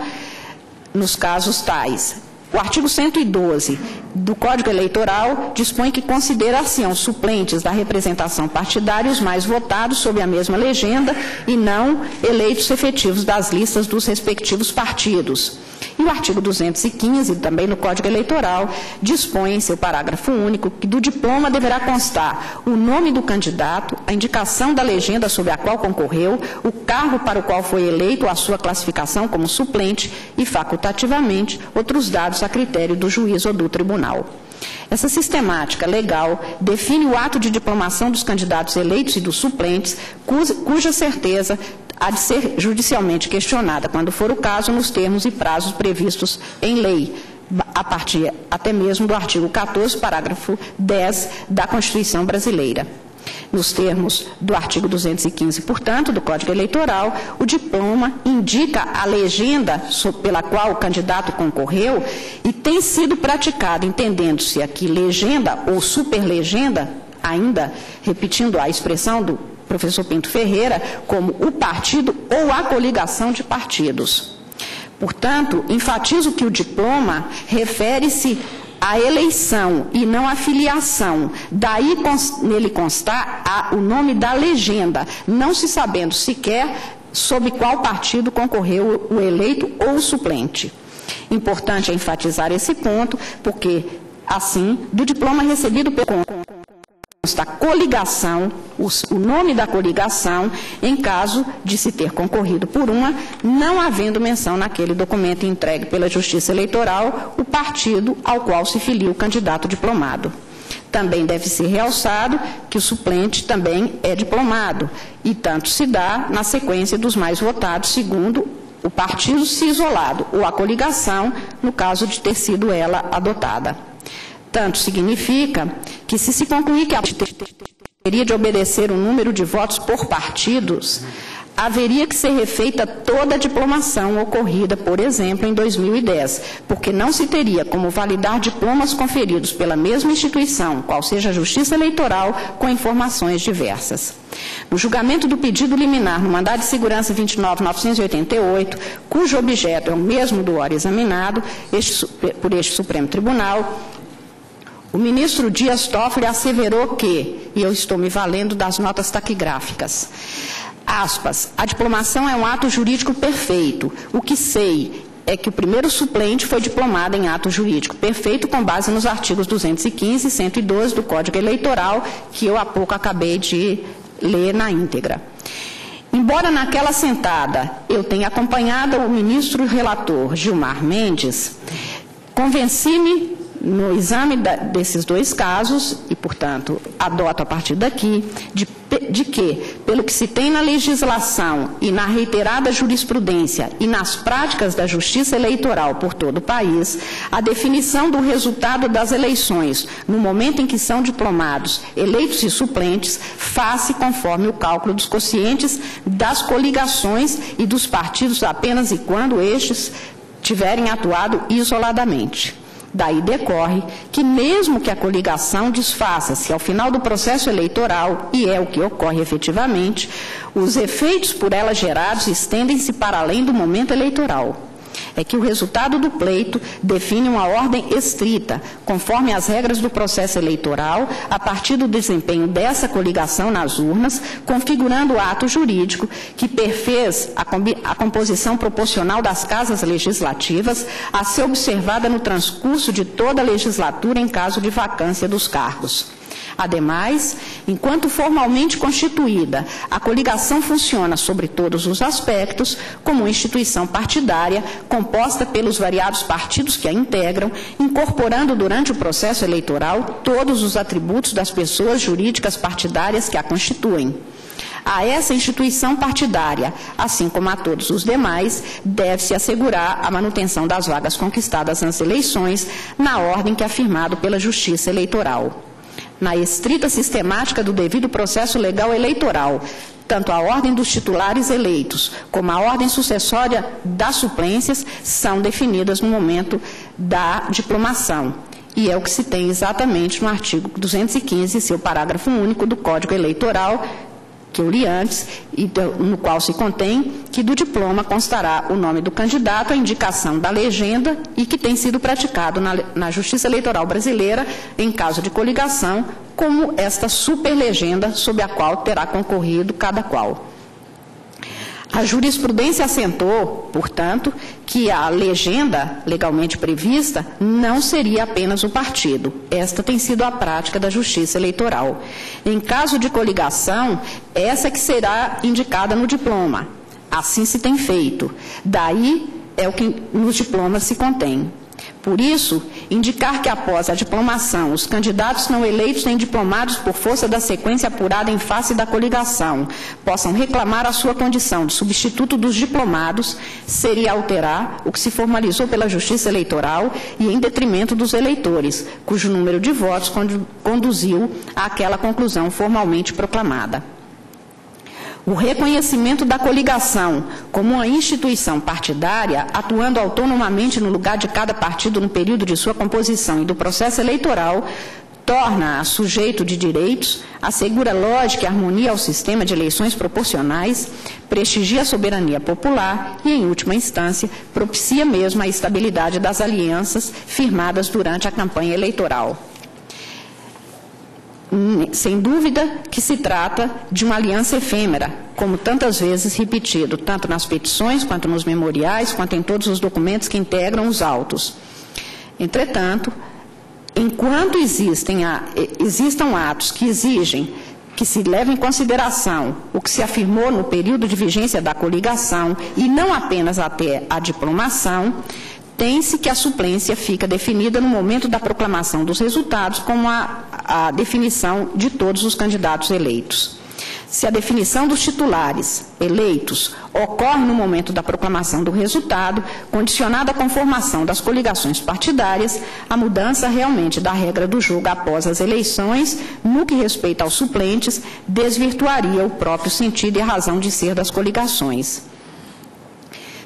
[SPEAKER 2] nos casos tais. O artigo 112 do Código Eleitoral dispõe que considera-se-ão suplentes da representação partidária os mais votados sob a mesma legenda e não eleitos efetivos das listas dos respectivos partidos. E o artigo 215, também no Código Eleitoral, dispõe em seu parágrafo único que do diploma deverá constar o nome do candidato, a indicação da legenda sobre a qual concorreu, o cargo para o qual foi eleito ou a sua classificação como suplente e, facultativamente, outros dados a critério do juiz ou do tribunal. Essa sistemática legal define o ato de diplomação dos candidatos eleitos e dos suplentes, cuja certeza há de ser judicialmente questionada, quando for o caso, nos termos e prazos previstos em lei, a partir até mesmo do artigo 14, parágrafo 10 da Constituição Brasileira. Nos termos do artigo 215, portanto, do Código Eleitoral, o diploma indica a legenda pela qual o candidato concorreu e tem sido praticado, entendendo-se aqui legenda ou superlegenda, ainda repetindo a expressão do professor Pinto Ferreira, como o partido ou a coligação de partidos. Portanto, enfatizo que o diploma refere-se à eleição e não à filiação. Daí nele constar o nome da legenda, não se sabendo sequer sob qual partido concorreu o eleito ou o suplente. Importante é enfatizar esse ponto, porque, assim, do diploma recebido pelo consta a coligação, o nome da coligação, em caso de se ter concorrido por uma, não havendo menção naquele documento entregue pela Justiça Eleitoral o partido ao qual se filia o candidato diplomado. Também deve ser realçado que o suplente também é diplomado, e tanto se dá na sequência dos mais votados, segundo o partido se isolado, ou a coligação, no caso de ter sido ela adotada. Tanto significa que, se concluir que a teria de obedecer o número de votos por partidos, haveria que ser refeita toda a diplomação ocorrida, por exemplo, em 2010, porque não se teria como validar diplomas conferidos pela mesma instituição, qual seja a Justiça Eleitoral, com informações diversas. No julgamento do pedido liminar no mandado de segurança 29.988, cujo objeto é o mesmo do ora examinado por este Supremo Tribunal, o ministro Dias Toffoli asseverou que, e eu estou me valendo das notas taquigráficas, aspas, a diplomação é um ato jurídico perfeito. O que sei é que o primeiro suplente foi diplomado em ato jurídico perfeito com base nos artigos 215 e 112 do Código Eleitoral, que eu há pouco acabei de ler na íntegra. Embora naquela sentada eu tenha acompanhado o ministro relator Gilmar Mendes, convenci-me no exame desses dois casos, e, portanto, adoto a partir daqui, de que, pelo que se tem na legislação e na reiterada jurisprudência e nas práticas da Justiça Eleitoral por todo o país, a definição do resultado das eleições, no momento em que são diplomados, eleitos e suplentes, faz-se conforme o cálculo dos quocientes das coligações e dos partidos apenas e quando estes tiverem atuado isoladamente. Daí decorre que, mesmo que a coligação desfaça-se ao final do processo eleitoral, e é o que ocorre efetivamente, os efeitos por ela gerados estendem-se para além do momento eleitoral. É que o resultado do pleito define uma ordem estrita, conforme as regras do processo eleitoral, a partir do desempenho dessa coligação nas urnas, configurando o ato jurídico que perfez a composição proporcional das casas legislativas a ser observada no transcurso de toda a legislatura em caso de vacância dos cargos. Ademais, enquanto formalmente constituída, a coligação funciona sobre todos os aspectos como instituição partidária composta pelos variados partidos que a integram, incorporando durante o processo eleitoral todos os atributos das pessoas jurídicas partidárias que a constituem. A essa instituição partidária, assim como a todos os demais, deve-se assegurar a manutenção das vagas conquistadas nas eleições na ordem que é afirmado pela Justiça Eleitoral. Na estrita sistemática do devido processo legal eleitoral, tanto a ordem dos titulares eleitos como a ordem sucessória das suplências são definidas no momento da diplomação. E é o que se tem exatamente no artigo 215, seu parágrafo único do Código Eleitoral, que eu li antes, e no qual se contém que do diploma constará o nome do candidato, a indicação da legenda e que tem sido praticado na Justiça Eleitoral Brasileira, em caso de coligação, como esta superlegenda sob a qual terá concorrido cada qual. A jurisprudência assentou, portanto, que a legenda legalmente prevista não seria apenas o partido. Esta tem sido a prática da Justiça Eleitoral. Em caso de coligação, essa que será indicada no diploma. Assim se tem feito. Daí é o que nos diplomas se contém. Por isso, indicar que após a diplomação, os candidatos não eleitos nem diplomados por força da sequência apurada em face da coligação possam reclamar a sua condição de substituto dos diplomados seria alterar o que se formalizou pela Justiça Eleitoral e em detrimento dos eleitores, cujo número de votos conduziu àquela conclusão formalmente proclamada. O reconhecimento da coligação como uma instituição partidária, atuando autonomamente no lugar de cada partido no período de sua composição e do processo eleitoral, torna-a sujeito de direitos, assegura lógica e harmonia ao sistema de eleições proporcionais, prestigia a soberania popular e, em última instância, propicia mesmo a estabilidade das alianças firmadas durante a campanha eleitoral. Sem dúvida que se trata de uma aliança efêmera, como tantas vezes repetido, tanto nas petições, quanto nos memoriais, quanto em todos os documentos que integram os autos. Entretanto, enquanto existam atos que exigem que se leve em consideração o que se afirmou no período de vigência da coligação e não apenas até a diplomação, tem-se que a suplência fica definida no momento da proclamação dos resultados como a definição de todos os candidatos eleitos. Se a definição dos titulares eleitos ocorre no momento da proclamação do resultado, condicionada à conformação das coligações partidárias, a mudança realmente da regra do jogo após as eleições, no que respeita aos suplentes, desvirtuaria o próprio sentido e a razão de ser das coligações.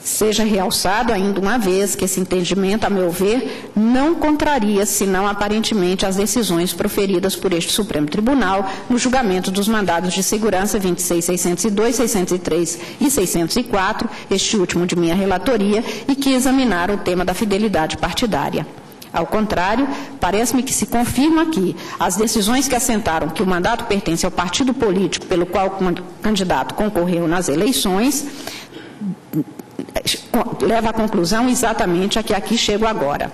[SPEAKER 2] Seja realçado ainda uma vez que esse entendimento, a meu ver, não contraria, senão aparentemente, as decisões proferidas por este Supremo Tribunal no julgamento dos mandados de segurança 26.602, 603 e 604, este último de minha relatoria, e que examinaram o tema da fidelidade partidária. Ao contrário, parece-me que se confirma que as decisões que assentaram que o mandato pertence ao partido político pelo qual o candidato concorreu nas eleições leva à conclusão exatamente a que aqui chego agora.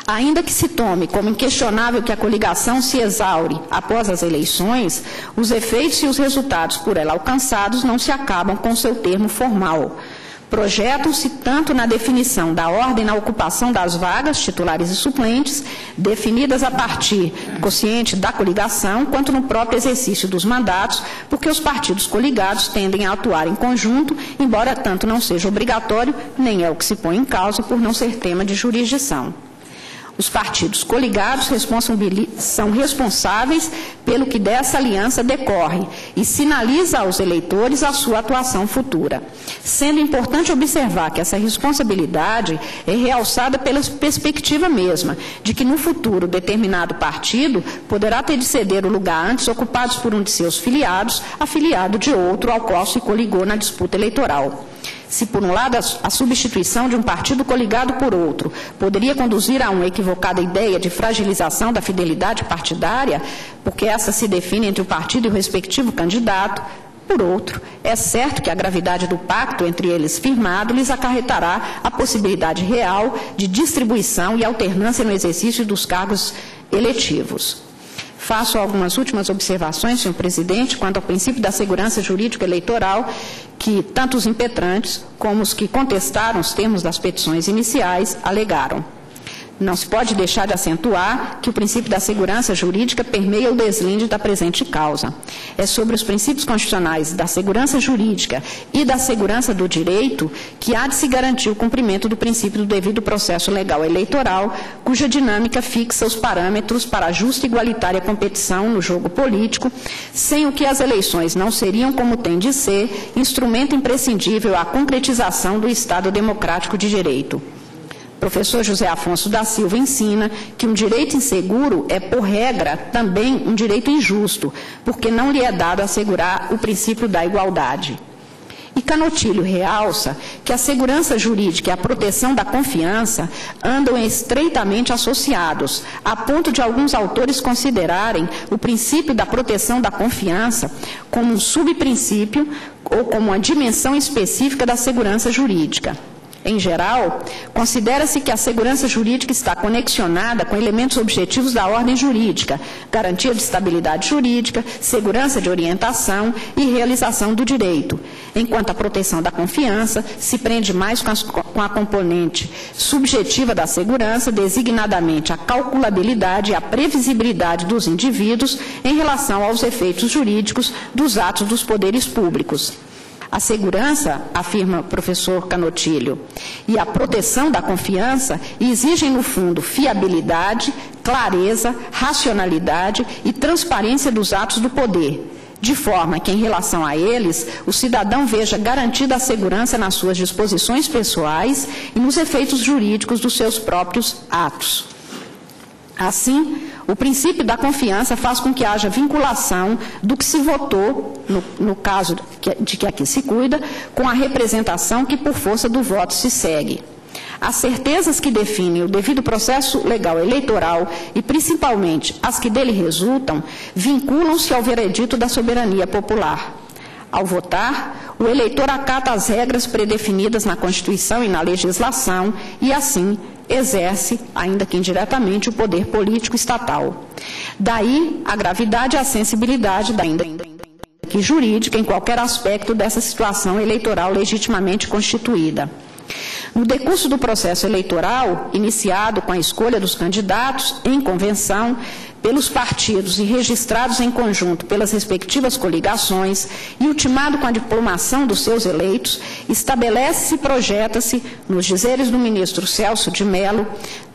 [SPEAKER 2] Ainda que se tome como inquestionável que a coligação se exaure após as eleições, os efeitos e os resultados por ela alcançados não se acabam com seu termo formal. Projetam-se tanto na definição da ordem na ocupação das vagas, titulares e suplentes, definidas a partir do quociente da coligação, quanto no próprio exercício dos mandatos, porque os partidos coligados tendem a atuar em conjunto, embora tanto não seja obrigatório, nem é o que se põe em causa por não ser tema de jurisdição. Os partidos coligados são responsáveis pelo que dessa aliança decorre e sinaliza aos eleitores a sua atuação futura. Sendo importante observar que essa responsabilidade é realçada pela perspectiva mesma de que no futuro determinado partido poderá ter de ceder o lugar antes ocupado por um de seus filiados, afiliado de outro ao qual se coligou na disputa eleitoral. Se, por um lado, a substituição de um partido coligado por outro poderia conduzir a uma equivocada ideia de fragilização da fidelidade partidária, porque essa se define entre o partido e o respectivo candidato, por outro, é certo que a gravidade do pacto entre eles firmado lhes acarretará a possibilidade real de distribuição e alternância no exercício dos cargos eletivos. Faço algumas últimas observações, senhor presidente, quanto ao princípio da segurança jurídica eleitoral, que tanto os impetrantes como os que contestaram os termos das petições iniciais alegaram. Não se pode deixar de acentuar que o princípio da segurança jurídica permeia o deslinde da presente causa. É sobre os princípios constitucionais da segurança jurídica e da segurança do direito que há de se garantir o cumprimento do princípio do devido processo legal eleitoral, cuja dinâmica fixa os parâmetros para a justa e igualitária competição no jogo político, sem o que as eleições não seriam, como tem de ser, instrumento imprescindível à concretização do Estado democrático de direito. Professor José Afonso da Silva ensina que um direito inseguro é, por regra, também um direito injusto, porque não lhe é dado assegurar o princípio da igualdade. E Canotilho realça que a segurança jurídica e a proteção da confiança andam estreitamente associados, a ponto de alguns autores considerarem o princípio da proteção da confiança como um subprincípio ou como uma dimensão específica da segurança jurídica. Em geral, considera-se que a segurança jurídica está conexionada com elementos objetivos da ordem jurídica, garantia de estabilidade jurídica, segurança de orientação e realização do direito, enquanto a proteção da confiança se prende mais com a componente subjetiva da segurança, designadamente a calculabilidade e a previsibilidade dos indivíduos em relação aos efeitos jurídicos dos atos dos poderes públicos. A segurança, afirma o professor Canotilho, e a proteção da confiança exigem, no fundo, fiabilidade, clareza, racionalidade e transparência dos atos do poder, de forma que, em relação a eles, o cidadão veja garantida a segurança nas suas disposições pessoais e nos efeitos jurídicos dos seus próprios atos. Assim, o princípio da confiança faz com que haja vinculação do que se votou, no caso de que aqui se cuida, com a representação que por força do voto se segue. As certezas que definem o devido processo legal eleitoral e, principalmente, as que dele resultam, vinculam-se ao veredito da soberania popular. Ao votar, o eleitor acata as regras predefinidas na Constituição e na legislação e, assim, exerce, ainda que indiretamente, o poder político estatal. Daí a gravidade e a sensibilidade da ainda que jurídica em qualquer aspecto dessa situação eleitoral legitimamente constituída. No decurso do processo eleitoral, iniciado com a escolha dos candidatos em convenção, pelos partidos e registrados em conjunto pelas respectivas coligações e ultimado com a diplomação dos seus eleitos, estabelece-se e projeta-se, nos dizeres do ministro Celso de Mello,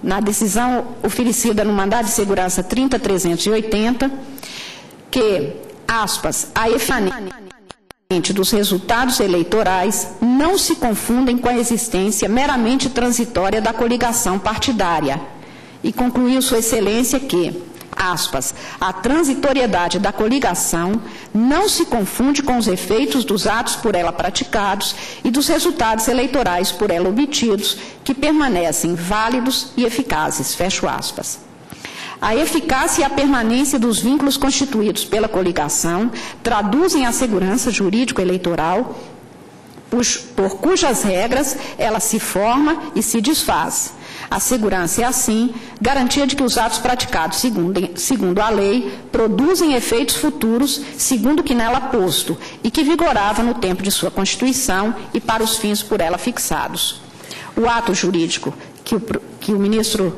[SPEAKER 2] na decisão oferecida no mandado de segurança 30.380, que, aspas, a efetivamente dos resultados eleitorais não se confundem com a existência meramente transitória da coligação partidária. E concluiu Sua Excelência que, aspas, a transitoriedade da coligação não se confunde com os efeitos dos atos por ela praticados e dos resultados eleitorais por ela obtidos, que permanecem válidos e eficazes, fecho aspas. A eficácia e a permanência dos vínculos constituídos pela coligação traduzem a segurança jurídico-eleitoral, por cujas regras ela se forma e se desfaz. A segurança é, assim, garantia de que os atos praticados segundo a lei produzem efeitos futuros segundo o que nela posto e que vigorava no tempo de sua constituição e para os fins por ela fixados. O ato jurídico que o ministro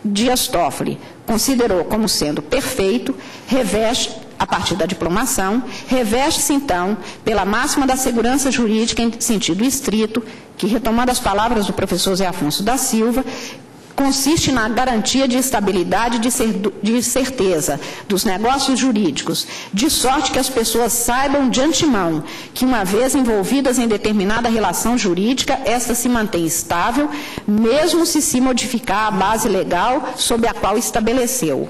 [SPEAKER 2] Dias Toffoli considerou como sendo perfeito, reveste, a partir da diplomação, reveste-se, então, pela máxima da segurança jurídica em sentido estrito, que, retomando as palavras do professor Zé Afonso da Silva, consiste na garantia de estabilidade e de certeza dos negócios jurídicos, de sorte que as pessoas saibam de antemão que, uma vez envolvidas em determinada relação jurídica, esta se mantém estável, mesmo se modificar a base legal sob a qual estabeleceu.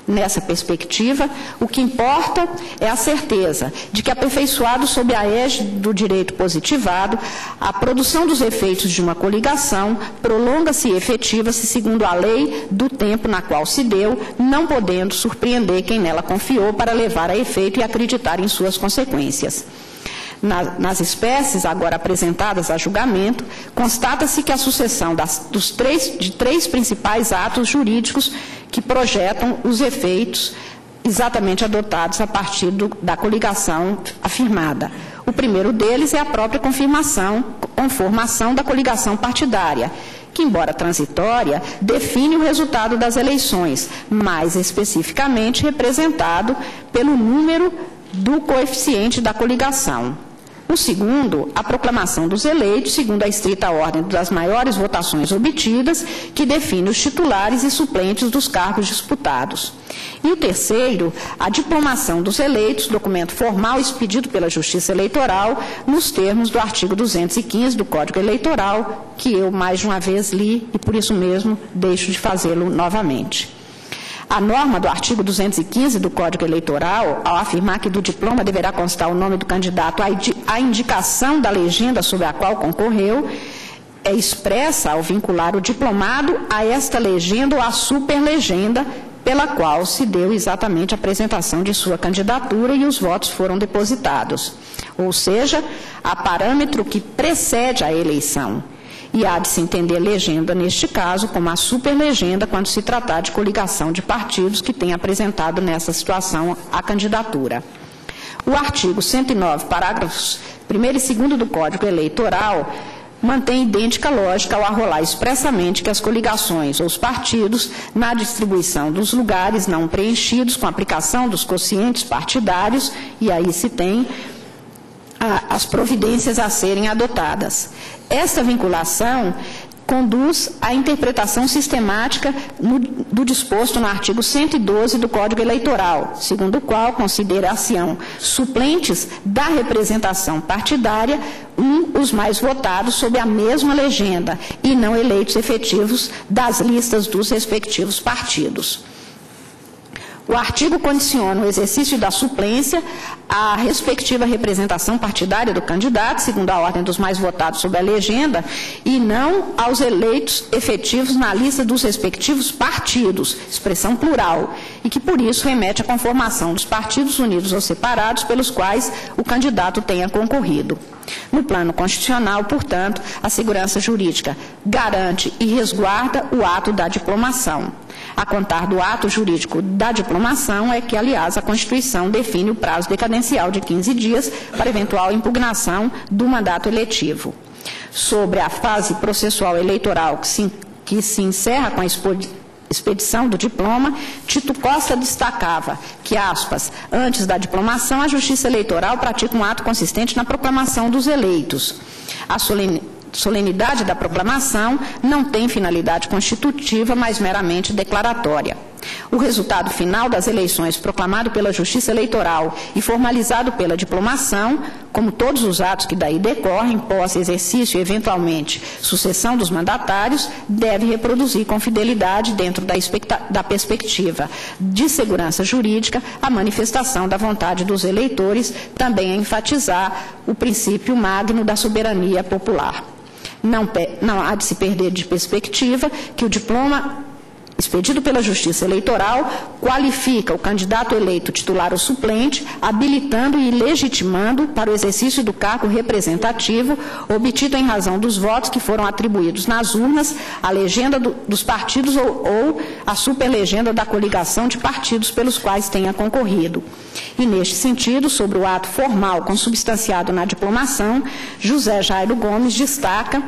[SPEAKER 2] Nessa perspectiva, o que importa é a certeza de que, aperfeiçoado sob a égide do direito positivado, a produção dos efeitos de uma coligação prolonga-se e efetiva-se segundo a lei do tempo na qual se deu, não podendo surpreender quem nela confiou para levar a efeito e acreditar em suas consequências. Nas espécies agora apresentadas a julgamento, constata-se que a sucessão de três principais atos jurídicos que projetam os efeitos exatamente adotados a partir da coligação afirmada. O primeiro deles é a própria conformação da coligação partidária, que, embora transitória, define o resultado das eleições, mais especificamente representado pelo número do coeficiente da coligação. O segundo, a proclamação dos eleitos, segundo a estrita ordem das maiores votações obtidas, que define os titulares e suplentes dos cargos disputados. E o terceiro, a diplomação dos eleitos, documento formal expedido pela Justiça Eleitoral, nos termos do artigo 215 do Código Eleitoral, que eu mais de uma vez li e, por isso mesmo, deixo de fazê-lo novamente. A norma do artigo 215 do Código Eleitoral, ao afirmar que do diploma deverá constar o nome do candidato à indicação da legenda sobre a qual concorreu, é expressa ao vincular o diplomado a esta legenda ou à superlegenda pela qual se deu exatamente a apresentação de sua candidatura e os votos foram depositados. Ou seja, a parâmetro que precede a eleição. E há de se entender legenda, neste caso, como a superlegenda quando se tratar de coligação de partidos que tenha apresentado nessa situação a candidatura. O artigo 109, parágrafos 1º e 2º do Código Eleitoral mantém idêntica lógica ao arrolar expressamente que as coligações ou os partidos, na distribuição dos lugares não preenchidos com aplicação dos quocientes partidários, e aí se tem as providências a serem adotadas. Esta vinculação conduz à interpretação sistemática do disposto no artigo 112 do Código Eleitoral, segundo o qual consideração suplentes da representação partidária os mais votados sob a mesma legenda e não eleitos efetivos das listas dos respectivos partidos. O artigo condiciona o exercício da suplência à respectiva representação partidária do candidato, segundo a ordem dos mais votados sob a legenda, e não aos eleitos efetivos na lista dos respectivos partidos, expressão plural, e que, por isso, remete à conformação dos partidos unidos ou separados pelos quais o candidato tenha concorrido. No plano constitucional, portanto, a segurança jurídica garante e resguarda o ato da diplomação. A contar do ato jurídico da diplomação é que, aliás, a Constituição define o prazo decadencial de 15 dias para eventual impugnação do mandato eletivo. Sobre a fase processual eleitoral que se encerra com a expedição do diploma, Tito Costa destacava que, aspas, antes da diplomação, a Justiça Eleitoral pratica um ato consistente na proclamação dos eleitos. A solenidade da proclamação não tem finalidade constitutiva, mas meramente declaratória. O resultado final das eleições proclamado pela Justiça Eleitoral e formalizado pela diplomação, como todos os atos que daí decorrem, posse, exercício e, eventualmente, sucessão dos mandatários, deve reproduzir com fidelidade, dentro da perspectiva de segurança jurídica, a manifestação da vontade dos eleitores, também a enfatizar o princípio magno da soberania popular. Não há de se perder de perspectiva que o diploma expedido pela Justiça Eleitoral qualifica o candidato eleito titular ou suplente, habilitando e legitimando para o exercício do cargo representativo, obtido em razão dos votos que foram atribuídos nas urnas, a legenda dos partidos ou a superlegenda da coligação de partidos pelos quais tenha concorrido. E, neste sentido, sobre o ato formal consubstanciado na diplomação, José Jairo Gomes destaca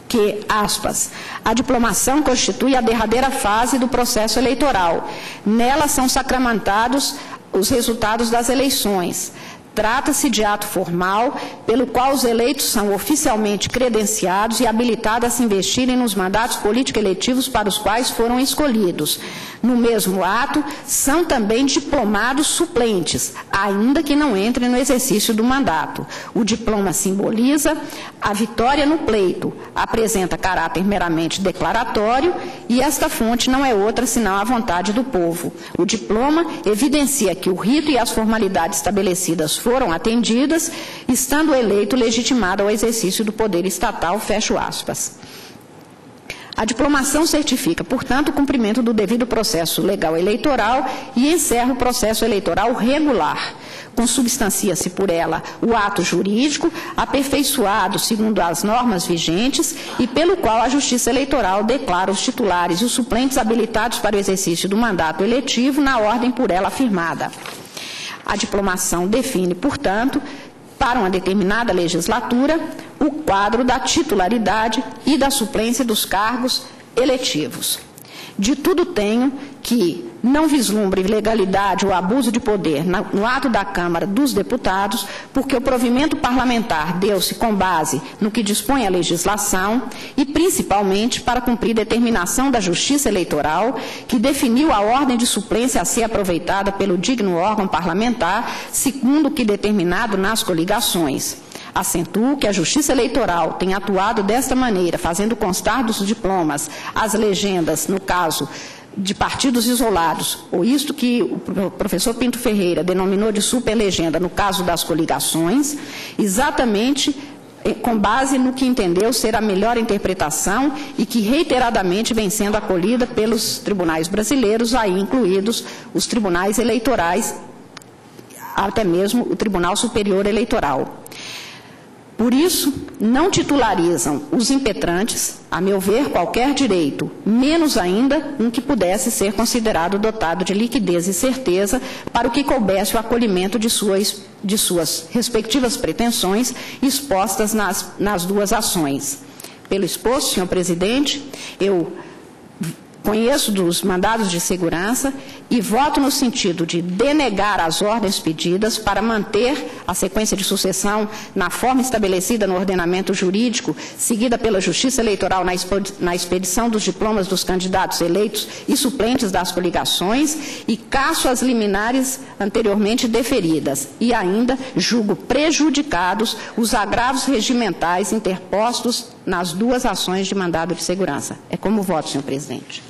[SPEAKER 2] que, aspas, a diplomação constitui a derradeira fase do processo eleitoral. Nela são sacramentados os resultados das eleições. Trata-se de ato formal, pelo qual os eleitos são oficialmente credenciados e habilitados a se investirem nos mandatos político-eletivos para os quais foram escolhidos. No mesmo ato, são também diplomados suplentes, ainda que não entrem no exercício do mandato. O diploma simboliza a vitória no pleito, apresenta caráter meramente declaratório e esta fonte não é outra senão a vontade do povo. O diploma evidencia que o rito e as formalidades estabelecidas foram atendidas, estando o eleito legitimado ao exercício do poder estatal, fecho aspas. A diplomação certifica, portanto, o cumprimento do devido processo legal eleitoral e encerra o processo eleitoral regular. Consubstancia-se por ela o ato jurídico, aperfeiçoado segundo as normas vigentes e pelo qual a Justiça Eleitoral declara os titulares e os suplentes habilitados para o exercício do mandato eletivo na ordem por ela afirmada. A diplomação define, portanto, para uma determinada legislatura, o quadro da titularidade e da suplência dos cargos eletivos. De tudo tenho que não vislumbre ilegalidade ou abuso de poder no ato da Câmara dos Deputados, porque o provimento parlamentar deu-se com base no que dispõe a legislação e, principalmente, para cumprir determinação da Justiça Eleitoral, que definiu a ordem de suplência a ser aproveitada pelo digno órgão parlamentar, segundo o que determinado nas coligações. Acentuo que a Justiça Eleitoral tem atuado desta maneira, fazendo constar dos diplomas as legendas, no caso de partidos isolados, ou isto que o professor Pinto Ferreira denominou de superlegenda no caso das coligações, exatamente com base no que entendeu ser a melhor interpretação e que reiteradamente vem sendo acolhida pelos tribunais brasileiros, aí incluídos os tribunais eleitorais, até mesmo o Tribunal Superior Eleitoral. Por isso, não titularizam os impetrantes, a meu ver, qualquer direito, menos ainda um que pudesse ser considerado dotado de liquidez e certeza para o que coubesse o acolhimento de suas respectivas pretensões expostas nas duas ações. Pelo exposto, senhor presidente, eu conheço dos mandados de segurança e voto no sentido de denegar as ordens pedidas para manter a sequência de sucessão na forma estabelecida no ordenamento jurídico, seguida pela Justiça Eleitoral na expedição dos diplomas dos candidatos eleitos e suplentes das coligações e casso as liminares anteriormente deferidas e ainda julgo prejudicados os agravos regimentais interpostos nas duas ações de mandado de segurança. É como voto, senhor presidente.